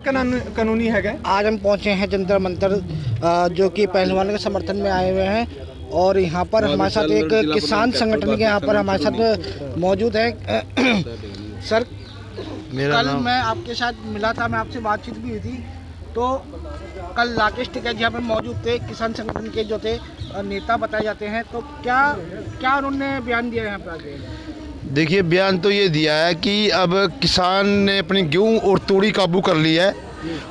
कानूनी है। आज हम पहुंचे हैं जंतर मंतर जो कि पहलवानों के समर्थन में आए हुए हैं और यहाँ पर हमारे साथ एक किसान संगठन के यहाँ पर हमारे साथ मौजूद है। सर, कल मैं आपके साथ मिला था, मैं आपसे बातचीत भी हुई थी, तो कल राकेश टिकैत यहाँ पर मौजूद थे, किसान संगठन के जो थे नेता बताए जाते हैं, तो क्या उन्होंने बयान दिया यहाँ पर आगे? देखिए, बयान तो ये दिया है कि अब किसान ने अपनी गेहूँ और तूड़ी काबू कर ली है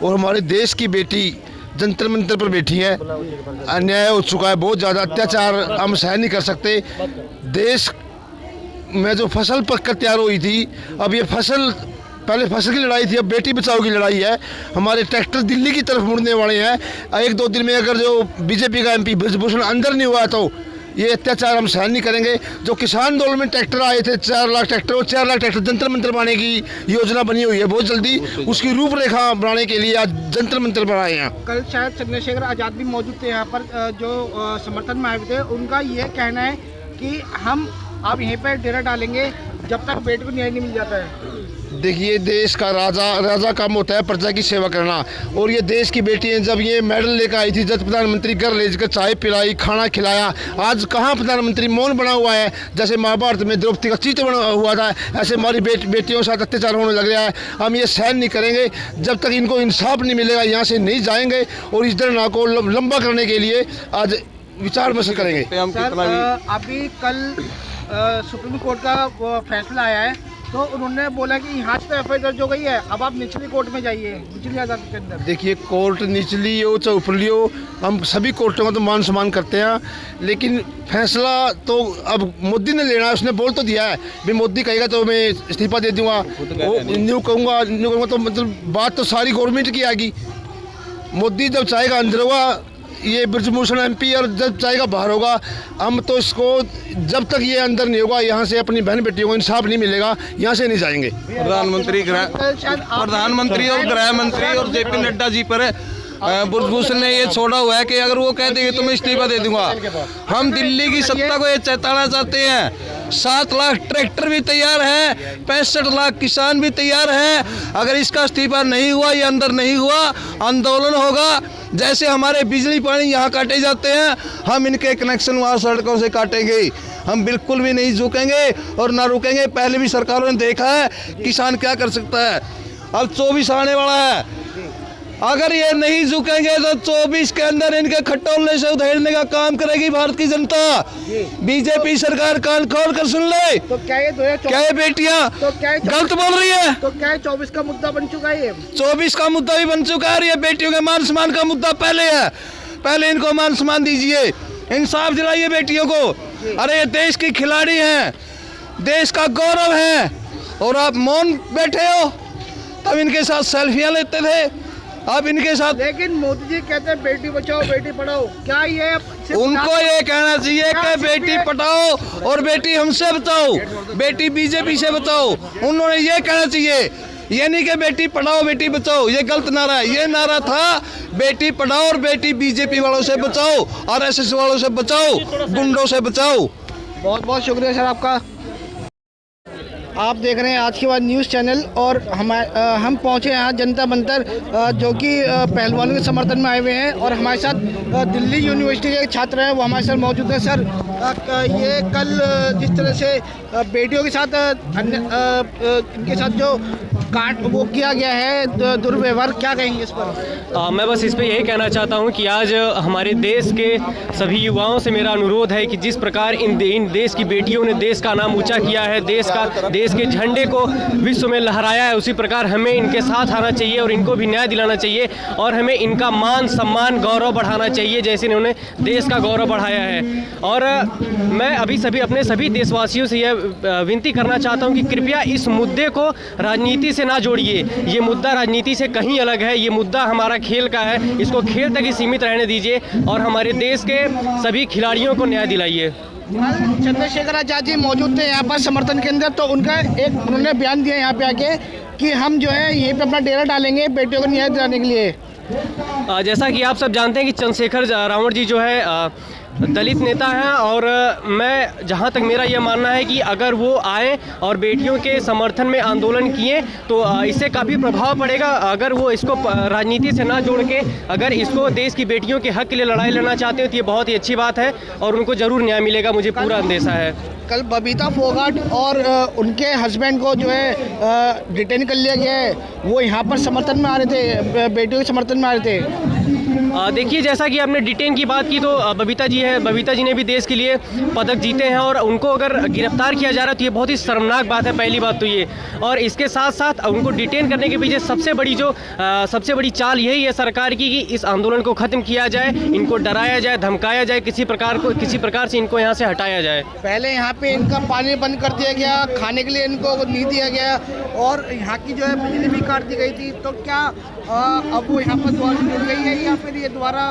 और हमारे देश की बेटी जंतर मंतर पर बैठी है। अन्याय हो चुका है, बहुत ज़्यादा अत्याचार हम सहन नहीं कर सकते। देश में जो फसल पककर तैयार हुई थी, अब ये पहले फसल की लड़ाई थी, अब बेटी बचाओ की लड़ाई है। हमारे ट्रैक्टर दिल्ली की तरफ मुड़ने वाले हैं। एक दो दिन में अगर जो बीजेपी का एमपी ब्रजभूषण अंदर नहीं हुआ तो ये अत्याचार हम सहन नहीं करेंगे। जो किसान आंदोलन में ट्रैक्टर आए थे 4 लाख ट्रैक्टर, और 4 लाख ट्रैक्टर जंतर मंतर बनाने की योजना बनी हुई है। बहुत जल्दी उसकी रूपरेखा बनाने के लिए आज जंतर मंतर बनाए हैं। कल शायद चंद्रशेखर आज़ाद भी मौजूद थे यहाँ पर, जो समर्थन में आए थे। उनका ये कहना है कि हम आप यहीं पर डेरा डालेंगे जब तक बेटे को न्याय नहीं मिल जाता है। देखिए, देश का राजा काम होता है प्रजा की सेवा करना, और ये देश की बेटी है। जब ये मेडल लेकर आई थी, जब प्रधानमंत्री घर ले जाकर चाय पिलाई, खाना खिलाया, आज कहाँ प्रधानमंत्री मौन बना हुआ है। जैसे महाभारत में द्रौपदी का चित्र बना हुआ था, ऐसे हमारी बेटियों के साथ अत्याचार होने लग रहा है। हम ये सहन नहीं करेंगे जब तक इनको इंसाफ नहीं मिलेगा, यहाँ से नहीं जाएंगे और इस धरना को लंबा करने के लिए आज विचार विमर्श करेंगे। अभी कल सुप्रीम कोर्ट का फैसला आया है, तो उन्होंने बोला कि यहाँ से एफआईआर दर्ज हो गई है, अब आप निचली कोर्ट में जाइए, निचली अदालत के अंदर। देखिए, कोर्ट निचली हो चाहे ऊपरली हो, हम सभी कोर्टों का तो मान सम्मान करते हैं, लेकिन फैसला तो अब मोदी ने लेना है। उसने बोल तो दिया है, भाई मोदी कहेगा तो मैं इस्तीफा दे दूंगा, न्यू कहूँगा तो मतलब बात तो सारी गवर्नमेंट की आएगी। मोदी जब चाहेगा अंदर होगा ये ब्रजभूषण एमपी, और जब चाहेगा बाहर होगा। हम तो इसको जब तक ये अंदर नहीं होगा, यहाँ से अपनी बहन बेटियों को इंसाफ नहीं मिलेगा, यहाँ से नहीं जाएंगे। प्रधानमंत्री और गृह मंत्री और जेपी नड्डा जी पर ब्रजभूषण ने ये छोड़ा हुआ है कि अगर वो कह देंगे तो मैं इस्तीफा दे दूंगा। हम दिल्ली की सत्ता को ये चेताना चाहते हैं। 7 लाख ट्रैक्टर भी तैयार है, 65 लाख किसान भी तैयार है। अगर इसका इस्तीफा नहीं हुआ, ये अंदर नहीं हुआ, आंदोलन होगा। जैसे हमारे बिजली पानी यहाँ काटे जाते हैं, हम इनके कनेक्शन वहाँ सड़कों से काटेंगे। हम बिल्कुल भी नहीं झुकेंगे और ना रुकेंगे। पहले भी सरकारों ने देखा है किसान क्या कर सकता है। अब 24 आने वाला है, अगर ये नहीं झुकेंगे तो 24 के अंदर इनके खटोले से उधेड़ने का काम करेगी भारत की जनता। बीजेपी सरकार कान खोल कर सुन ले। तो क्या ये बेटियां तो गलत बोल रही है? तो क्या 24 का मुद्दा बन चुका है? 24 का मुद्दा भी बन चुका है। ये बेटियों के मान सम्मान का मुद्दा पहले है। पहले इनको मान सम्मान दीजिए, इंसाफ दिलाइए बेटियों को। अरे ये देश की खिलाड़ी हैं, देश का गौरव है, और आप मौन बैठे हो। तब इनके साथ सेल्फियां लेते थे, अब इनके साथ। लेकिन मोदी जी कहते हैं बेटी बचाओ बेटी पढ़ाओ, क्या ये उनको ये कहना चाहिए कि बेटी पढ़ाओ और बेटी हमसे बचाओ, बेटी बीजेपी से बचाओ। उन्होंने ये कहना चाहिए, ये नहीं कि बेटी पढ़ाओ बेटी बचाओ। ये गलत नारा है। ये नारा था बेटी पढ़ाओ और बेटी बीजेपी वालों से बचाओ, आरएसएस वालों से बचाओ, गुंडों से बचाओ। बहुत बहुत शुक्रिया सर आपका। आप देख रहे हैं आज के बाद न्यूज़ चैनल, और हम पहुंचे यहाँ जनता मंतर जो कि पहलवानों के समर्थन में आए हुए हैं, और हमारे साथ दिल्ली यूनिवर्सिटी के छात्र हैं, वो हमारे साथ मौजूद हैं। सर, ये कल जिस तरह से बेटियों के साथ इनके साथ जो वो किया गया है दुर्व्यवहार, क्या कहेंगे इस पर? मैं बस इस पर यही कहना चाहता हूं कि आज हमारे देश के सभी युवाओं से मेरा अनुरोध है कि जिस प्रकार इन देश की बेटियों ने देश का नाम ऊंचा किया है, देश के झंडे को विश्व में लहराया है, उसी प्रकार हमें इनके साथ आना चाहिए और इनको भी न्याय दिलाना चाहिए, और हमें इनका मान सम्मान गौरव बढ़ाना चाहिए जैसे इन्होंने देश का गौरव बढ़ाया है। और मैं अपने सभी देशवासियों से यह विनती करना चाहता हूं कि कृपया इस मुद्दे को राजनीति से ना जोड़िए। ये मुद्दा राजनीति से कहीं अलग है। ये मुद्दा हमारा खेल का है, इसको खेल तक ही सीमित रहने दीजिए और हमारे देश के सभी खिलाड़ियों को न्याय दिलाइए। चंद्रशेखर आज़ाद जी मौजूद थे यहाँ पर समर्थन के अंदर, तो उन्होंने बयान दिया यहाँ पे आके कि हम जो है यहीं पे अपना डेरा डालेंगे बेटियों को न्याय दिलाने के लिए। जैसा कि आप सब जानते हैं कि चंद्रशेखर रावण जी जो है दलित नेता हैं और मैं जहां तक मेरा ये मानना है कि अगर वो आए और बेटियों के समर्थन में आंदोलन किए तो इससे काफ़ी प्रभाव पड़ेगा। अगर वो इसको राजनीति से ना जोड़ के अगर इसको देश की बेटियों के हक के लिए लड़ाई लड़ना चाहते हो तो ये बहुत ही अच्छी बात है और उनको ज़रूर न्याय मिलेगा, मुझे पूरा अंदेशा है। कल बबीता फोगाट और उनके हस्बैंड को जो है डिटेन कर लिया गया है, वो यहाँ पर समर्थन में आ रहे थे, बेटियों के समर्थन में आ रहे थे। देखिए, जैसा कि आपने डिटेन की बात की तो बबीता जी ने भी देश के लिए पदक जीते हैं और उनको अगर गिरफ्तार किया जा रहा है तो ये बहुत ही शर्मनाक बात है, पहली बात तो ये। और इसके साथ साथ उनको डिटेन करने के पीछे सबसे बड़ी चाल यही है सरकार की कि इस आंदोलन को ख़त्म किया जाए, इनको डराया जाए, धमकाया जाए, किसी प्रकार से इनको यहाँ से हटाया जाए। पहले यहाँ पे इनका पानी बंद कर दिया गया, खाने के लिए इनको नहीं दिया गया और यहाँ की जो है बिजली भी काट दी गई थी। तो क्या अब वो यहाँ पर दोबारा जुड़ गई है या फिर ये दोबारा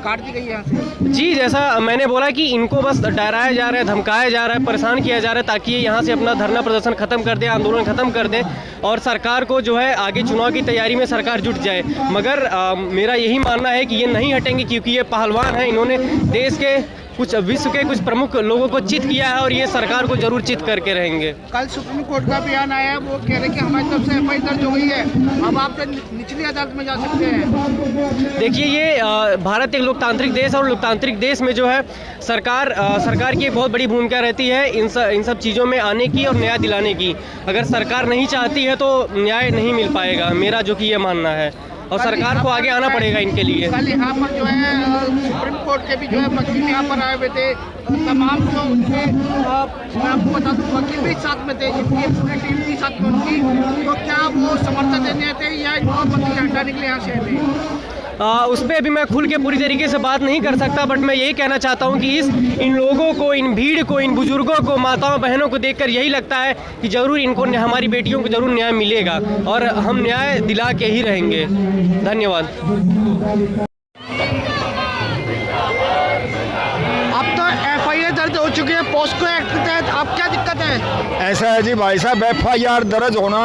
काट दी गई है यहाँ से? जी, जैसा मैंने बोला कि इनको बस डराया जा रहा है, धमकाया जा रहा है, परेशान किया जा रहा है ताकि ये यहाँ से अपना धरना प्रदर्शन ख़त्म कर दें, आंदोलन ख़त्म कर दें और सरकार को जो है आगे चुनाव की तैयारी में सरकार जुट जाए। मगर मेरा यही मानना है कि ये नहीं हटेंगे क्योंकि ये पहलवान हैं, इन्होंने देश के विश्व के कुछ प्रमुख लोगों को चित किया है और ये सरकार को जरूर चित करके रहेंगे। कल सुप्रीम कोर्ट का बयान आया है, वो कह रहे हैं कि हमारी तरफ से एफआईआर दर्ज हो गई है, अब आप निचली अदालत में जा सकते हैं। देखिए, ये भारत एक लोकतांत्रिक देश और लोकतांत्रिक देश में जो है सरकार की एक बहुत बड़ी भूमिका रहती है इन सब चीज़ों में आने की और न्याय दिलाने की। अगर सरकार नहीं चाहती है तो न्याय नहीं मिल पाएगा, मेरा जो कि ये मानना है, और सरकार को आगे आना पड़ेगा इनके लिए। कल यहाँ पर जो है सुप्रीम कोर्ट के भी जो है वकील यहाँ पर आए हुए थे, तमाम जो उनके मैं आपको बता दूँ वकील भी साथ में थे, जिनकी पूरी टीम भी साथ में उनकी। तो क्या वो समर्थन देने थे या इनको मंत्री हटाने के लिए यहाँ से थे? उस पर अभी मैं खुल के पूरी तरीके से बात नहीं कर सकता, बट मैं यही कहना चाहता हूँ कि इन लोगों को, इन भीड़ को, इन बुजुर्गों को, माताओं बहनों को देखकर यही लगता है कि ज़रूर इनको, हमारी बेटियों को ज़रूर न्याय मिलेगा और हम न्याय दिला के ही रहेंगे। धन्यवाद। अब तो एफआईआर दर्ज हो चुकी है पॉस्को एक्ट के तहत, अब क्या दिक्कत है? ऐसा है जी भाई साहब, एफआईआर दर्ज होना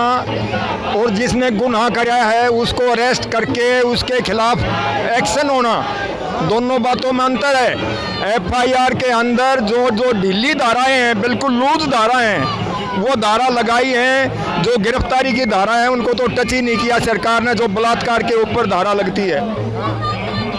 और जिसने गुनाह कराया है उसको अरेस्ट करके उसके खिलाफ एक्शन होना, दोनों बातों में अंतर है। एफआईआर के अंदर जो ढीली धाराएं हैं, बिल्कुल लूज धाराएं हैं, वो धारा लगाई हैं। जो गिरफ्तारी की धारा है उनको तो टच ही नहीं किया सरकार ने, जो बलात्कार के ऊपर धारा लगती है।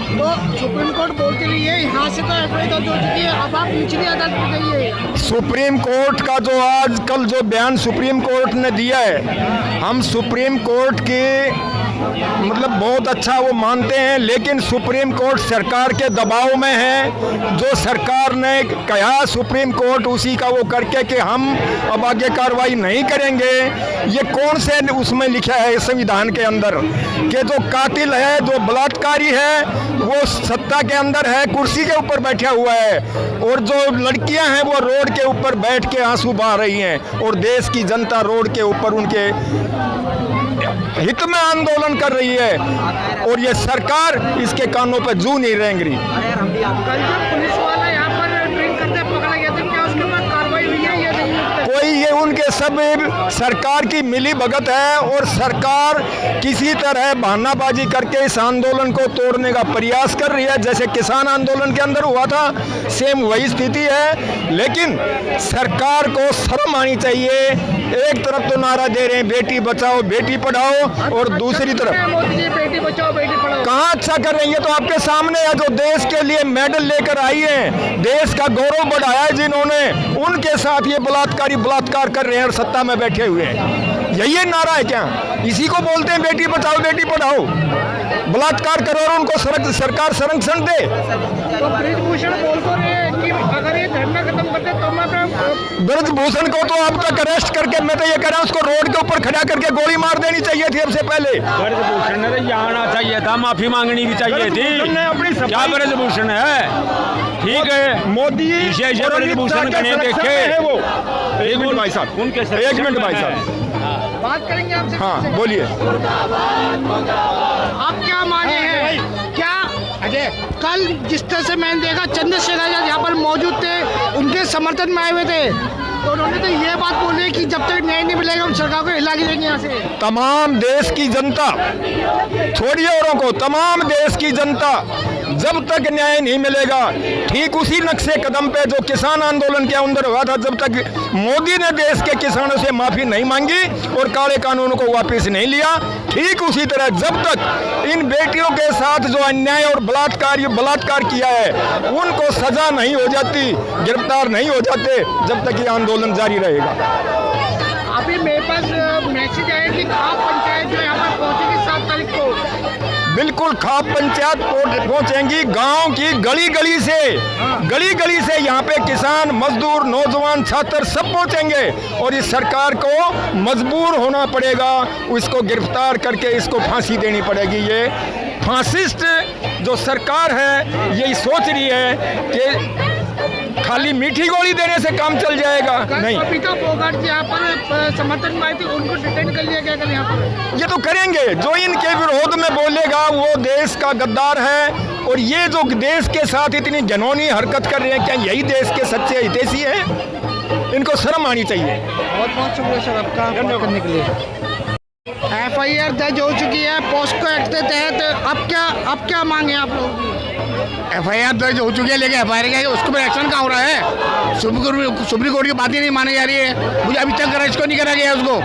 तो सुप्रीम कोर्ट बोलती रही है यहाँ से तो एफआईआर दर्ज हो चुकी है, अब आप निचली अदालत में जाइए। सुप्रीम कोर्ट का जो आज कल जो बयान सुप्रीम कोर्ट ने दिया है, हम सुप्रीम कोर्ट की मतलब बहुत अच्छा वो मानते हैं, लेकिन सुप्रीम कोर्ट सरकार के दबाव में है। जो सरकार ने कहा सुप्रीम कोर्ट उसी का वो करके कि हम अब आगे कार्रवाई नहीं करेंगे। ये कौन से उसमें लिखा है संविधान के अंदर कि जो कातिल है, जो बलात्कारी है, वो सत्ता के अंदर है, कुर्सी के ऊपर बैठा हुआ है, और जो लड़कियां हैं वो रोड के ऊपर बैठ के आंसू बहा रही हैं और देश की जनता रोड के ऊपर उनके हित में आंदोलन कर रही है और ये सरकार इसके कानों पर जू नहीं रेंग रही। कल जो पुलिस वाला यहाँ पर ड्रिंक करते पकड़ा गया था, क्या उसके बाद कार्रवाई हुई है या नहीं? कोई ये उनके सब सरकार की मिली भगत है और सरकार किसी तरह बहानाबाजी करके इस आंदोलन को तोड़ने का प्रयास कर रही है। जैसे किसान आंदोलन के अंदर हुआ था, सेम वही स्थिति है। लेकिन सरकार को शर्म आनी चाहिए। एक तरफ तो नारा दे रहे हैं बेटी बचाओ बेटी पढ़ाओ, और दूसरी तरफ मोदी जी बेटी बचाओ बेटी पढ़ाओ। कहाँ अच्छा कर रही है? तो आपके सामने है, जो देश के लिए मेडल लेकर आई है, देश का गौरव बढ़ाया है जिन्होंने, उनके साथ ये बलात्कार कर रहे हैं और सत्ता में बैठे हुए हैं। यही नारा है क्या? इसी को बोलते हैं बेटी बचाओ बेटी पढ़ाओ। बलात्कार करो और उनको सरकार संरक्षण दे। तो ब्रजभूषण बोल तो रहे हैं कि अगर ये धरना खत्म करते तो मैं ब्रजभूषण को तो अब तक अरेस्ट करके, मैं तो ये कह रहा हूँ उसको रोड के ऊपर खड़ा करके गोली मार देनी चाहिए थी सबसे पहले। ब्रजभूषण ने तो आना चाहिए था, माफी मांगनी भी चाहिए थी। क्या ब्रजभूषण है? ठीक है, मोदी ब्रजभूषण का नहीं देखे एक मिनट भाई साहब, उनके एक मिनट भाई साहब, बात करेंगे आपसे। हाँ बोलिए। आप क्या माने हैं? क्या अजय कल जिस तरह से मैंने देखा चंद्रशेखर आजाद यहाँ पर मौजूद थे, उनके समर्थन में आए हुए थे, तो उन्होंने तो ये बात बोली कि जब तक न्याय नहीं मिलेगा हम सरकार को हिला के देंगे यहाँ से। तमाम देश की जनता, छोड़िए औरों को, तमाम देश की जनता जब तक न्याय नहीं मिलेगा, ठीक उसी नक्शे कदम पे जो किसान आंदोलन के अंदर हुआ था, जब तक मोदी ने देश के किसानों से माफी नहीं मांगी और काले कानून को वापस नहीं लिया, ठीक उसी तरह जब तक इन बेटियों के साथ जो अन्याय और बलात्कार किया है उनको सजा नहीं हो जाती, गिरफ्तार नहीं हो जाते, जब तक ये आंदोलन जारी रहेगा। अभी मेरे पास मैसेज आया कि खाप पंचायत जो यहाँ पर पहुँचेगी 7 तारीख को। बिल्कुल, खाप पंचायत पहुंचेंगी, गांव की गली गली से यहाँ पे किसान, मजदूर, नौजवान, छात्र सब पहुंचेंगे और इस सरकार को मजबूर होना पड़ेगा, इसको गिरफ्तार करके इसको फांसी देनी पड़ेगी। ये फासिस्ट जो सरकार है यही सोच रही है कि खाली मीठी गोली देने से काम चल जाएगा, नहीं। बबीता फोगाट जी यहाँ पर समर्थन में आई थी, उनको डिटेन कर लिया गया कल यहाँ पर। ये तो करेंगे, जो इनके विरोध में बोलेगा वो देश का गद्दार है, और ये जो देश के साथ इतनी घिनौनी हरकत कर रहे हैं, क्या यही देश के सच्चे हितैषी हैं? इनको शर्म आनी चाहिए। बहुत बहुत शुक्रिया सर आपका बात करने के लिए। FIR दर्ज हो चुकी है पॉस्को एक्ट के तहत, अब क्या मांगे आप लोगों की? FIR दर्ज हो चुकी है, लेकिन FIR का उसके ऊपर एक्शन कहाँ हो रहा है? सुप्रीम कोर्ट की बातें नहीं मानी जा रही है। मुझे अभी तक अरेस्ट क्यों नहीं करा गया उसको?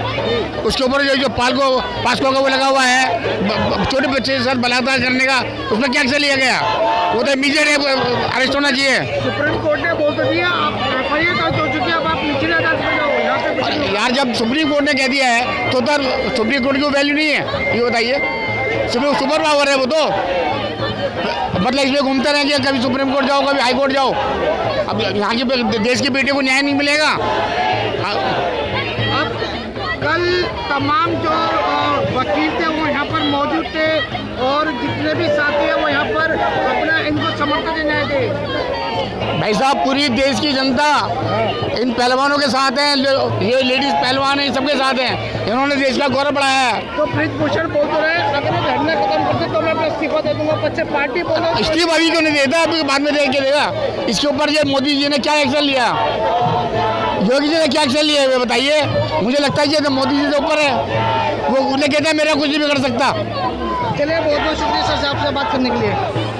उसके ऊपर जो पास्को का वो लगा हुआ है, छोटे बच्चे के साथ बलात्कार करने का, उसमें क्या एक्शन लिया गया? वो तो इमीडिएट अरेस्ट होना चाहिए। सुप्रीम कोर्ट ने बोल तो दिया, आप FIR दर्ज हो चुकी है, अब आप निचले अदालत में जाओ। यहाँ पे यार, जब सुप्रीम कोर्ट ने कह दिया है तो सुप्रीम कोर्ट की वैल्यू नहीं है, ये बताइए। सुपर पावर है वो तो, मतलब इसमें घूमते रहेंगे, कभी सुप्रीम कोर्ट जाओ, कभी हाई कोर्ट जाओ। अब यहाँ की देश की बेटी को न्याय नहीं मिलेगा। अब कल तमाम जो वकील थे वो यहाँ पर मौजूद थे और जितने भी साथी हैं वो यहाँ पर अपना इनको समर्थन देने थे। भाई साहब, पूरी देश की जनता इन पहलवानों के साथ है, ये लेडीज पहलवान है, सबके साथ हैं। इन्होंने देश का गौरव बढ़ाया है। तो ब्रिजभूषण बोल तो रहे, अगर ये धरना खत्म करते तो मैं अपना इस्तीफा दे दूंगा। पच्चीस पार्टी बोलो इस्तीफा अभी क्यों नहीं देता, अभी बाद में देख के देगा। इसके ऊपर ये मोदी जी ने क्या एक्शन लिया, योगी जी ने क्या एक्शन लिया है बताइए? मुझे लगता है ये तो मोदी जी के ऊपर है, वो उन्हें कहता है मेरा कुछ नहीं बिगड़ सकता। चलिए, बहुत बहुत शुक्रिया सर आपसे बात करने के लिए।